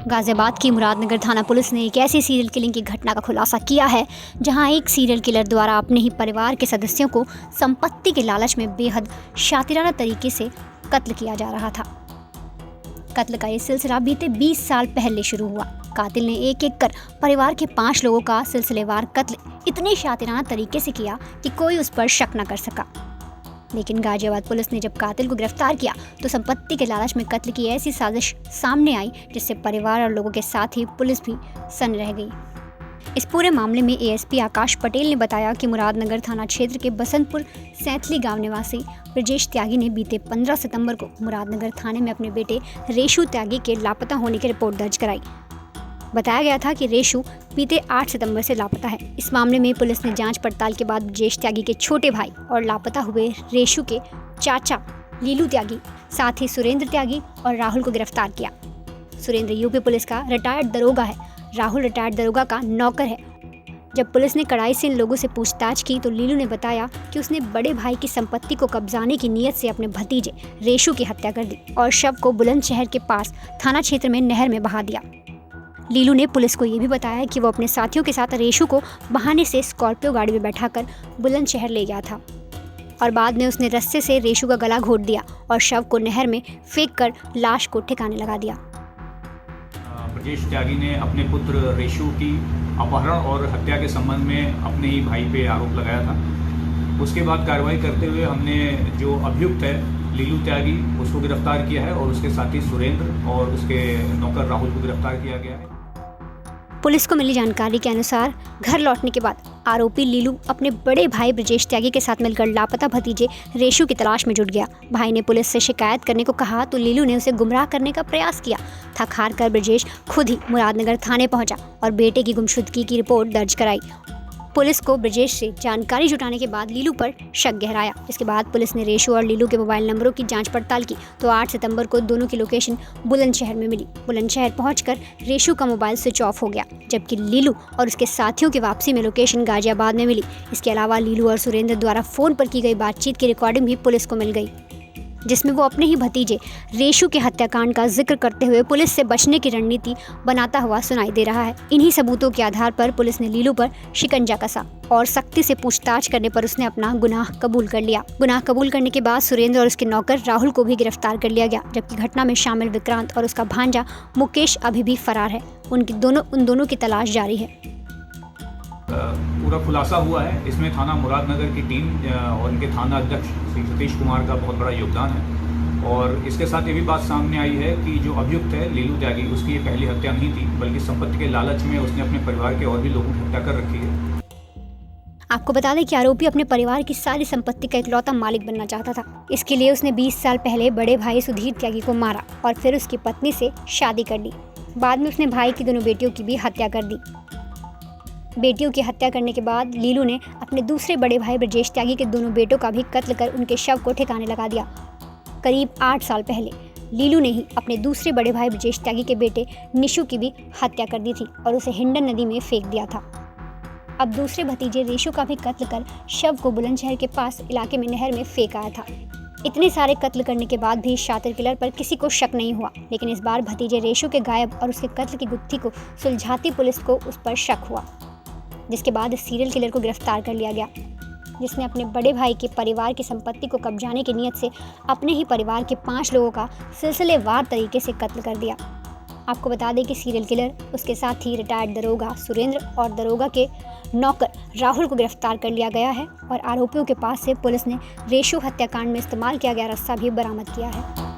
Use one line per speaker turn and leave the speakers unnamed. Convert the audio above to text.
गाज़ियाबाद की मुरादनगर थाना पुलिस ने एक ऐसी सीरियल किलिंग की घटना का खुलासा किया है जहां एक सीरियल किलर द्वारा अपने ही परिवार के सदस्यों को संपत्ति के लालच में बेहद शातिराना तरीके से कत्ल किया जा रहा था। कत्ल का ये सिलसिला बीते 20 साल पहले शुरू हुआ। कातिल ने एक एक कर परिवार के 5 लोगों का सिलसिलेवार कत्ल इतने शातिराना तरीके से किया कि कोई उस पर शक न कर सका। लेकिन गाज़ियाबाद पुलिस ने जब कातिल को गिरफ्तार किया तो संपत्ति के लालच में कत्ल की ऐसी साजिश सामने आई जिससे परिवार और लोगों के साथ ही पुलिस भी सन्न रह गई। इस पूरे मामले में एएसपी आकाश पटेल ने बताया कि मुरादनगर थाना क्षेत्र के बसंतपुर सैंथली गांव निवासी ब्रजेश त्यागी ने बीते 15 सितंबर को मुरादनगर थाने में अपने बेटे रेशु त्यागी के लापता होने की रिपोर्ट दर्ज कराई। बताया गया था कि रेशु बीते 8 सितंबर से लापता है। इस मामले में पुलिस ने जांच पड़ताल के बाद ब्रजेश त्यागी के छोटे भाई और लापता हुए रेशु के चाचा लीलू त्यागी, साथ ही सुरेंद्र त्यागी और राहुल को गिरफ्तार किया। सुरेंद्र यूपी पुलिस का रिटायर्ड दरोगा है, राहुल रिटायर्ड दरोगा का नौकर है। जब पुलिस ने कड़ाई से इन लोगों से पूछताछ की तो लीलू ने बताया कि उसने बड़े भाई की संपत्ति को कब्जाने की नीयत से अपने भतीजे रेशु की हत्या कर दी और शव को बुलंदशहर के पास थाना क्षेत्र में नहर में बहा दिया। लीलू ने पुलिस को ये भी बताया कि वो अपने साथियों के साथ रेशु को बहाने से स्कॉर्पियो गाड़ी में बैठाकर बुलंदशहर ले गया था और बाद में उसने रस्से से रेशु का गला घोट दिया और शव को नहर में फेंक कर लाश को ठिकाने लगा दिया।
ब्रजेश त्यागी ने अपने पुत्र रेशु की अपहरण और हत्या के संबंध में अपने ही भाई पे आरोप लगाया था। उसके बाद कार्रवाई करते हुए हमने जो अभियुक्त है लीलू त्यागी उसको गिरफ्तार किया है और उसके साथी सुरेंद्र और उसके नौकर राहुल को गिरफ्तार किया गया है।
पुलिस को मिली जानकारी के अनुसार घर लौटने के बाद आरोपी लीलू अपने बड़े भाई ब्रजेश त्यागी के साथ मिलकर लापता भतीजे रेशु की तलाश में जुट गया। भाई ने पुलिस से शिकायत करने को कहा तो लीलू ने उसे गुमराह करने का प्रयास किया। थक हार कर ब्रजेश खुद ही मुरादनगर थाने पहुंचा और बेटे की गुमशुदगी की रिपोर्ट दर्ज कराई। पुलिस को ब्रजेश से जानकारी जुटाने के बाद लीलू पर शक गहराया। इसके बाद पुलिस ने रेशु और लीलू के मोबाइल नंबरों की जांच पड़ताल की तो 8 सितंबर को दोनों की लोकेशन बुलंदशहर में मिली। बुलंदशहर पहुंचकर रेशु का मोबाइल स्विच ऑफ हो गया, जबकि लीलू और उसके साथियों की वापसी में लोकेशन गाज़ियाबाद में मिली। इसके अलावा लीलू और सुरेंद्र द्वारा फ़ोन पर की गई बातचीत की रिकॉर्डिंग भी पुलिस को मिल गई, जिसमें वो अपने ही भतीजे रेशु के हत्याकांड का जिक्र करते हुए पुलिस से बचने की रणनीति बनाता हुआ सुनाई दे रहा है। इन्हीं सबूतों के आधार पर पुलिस ने लीलू पर शिकंजा कसा और सख्ती से पूछताछ करने पर उसने अपना गुनाह कबूल कर लिया। गुनाह कबूल करने के बाद सुरेंद्र और उसके नौकर राहुल को भी गिरफ्तार कर लिया गया, जबकि घटना में शामिल विक्रांत और उसका भांजा मुकेश अभी भी फरार है। उन दोनों की तलाश जारी है।
पूरा खुलासा हुआ है। इसमें थाना मुरादनगर की टीम और उनके थाना अध्यक्ष श्री सतीश कुमार का बहुत बड़ा योगदान है और इसके साथ ये भी बात सामने आई है कि जो अभियुक्त है लीलू त्यागी उसकी ये पहली हत्या नहीं थी, बल्कि संपत्ति के लालच में उसने अपने परिवार के और भी लोगों की हत्या कर रखी है।
आपको बता दें कि आरोपी अपने परिवार की सारी संपत्ति का इकलौता मालिक बनना चाहता था। इसके लिए उसने 20 साल पहले बड़े भाई सुधीर त्यागी को मारा और फिर उसकी पत्नी से शादी कर ली। बाद में उसने भाई की दोनों बेटियों की भी हत्या कर दी। बेटियों की हत्या करने के बाद लीलू ने अपने दूसरे बड़े भाई ब्रजेश त्यागी के दोनों बेटों का भी कत्ल कर उनके शव को ठिकाने लगा दिया। करीब 8 साल पहले लीलू ने ही अपने दूसरे बड़े भाई ब्रजेश त्यागी के बेटे निशु की भी हत्या कर दी थी और उसे हिंडन नदी में फेंक दिया था। अब दूसरे भतीजे रेशु का भी कत्ल कर शव को बुलंदशहर के पास इलाके में नहर में फेंक आया था। इतने सारे कत्ल करने के बाद भी शातिर किलर पर किसी को शक नहीं हुआ, लेकिन इस बार भतीजे रेशु के गायब और उसके कत्ल की गुत्थी को सुलझाती पुलिस को उस पर शक हुआ, जिसके बाद इस सीरियल किलर को गिरफ्तार कर लिया गया, जिसने अपने बड़े भाई के परिवार की संपत्ति को कब्जाने की नीयत से अपने ही परिवार के 5 लोगों का सिलसिलेवार तरीके से कत्ल कर दिया। आपको बता दें कि सीरियल किलर उसके साथ ही रिटायर्ड दरोगा सुरेंद्र और दरोगा के नौकर राहुल को गिरफ्तार कर लिया गया है और आरोपियों के पास से पुलिस ने रेशु हत्याकांड में इस्तेमाल किया गया रस्सा भी बरामद किया है।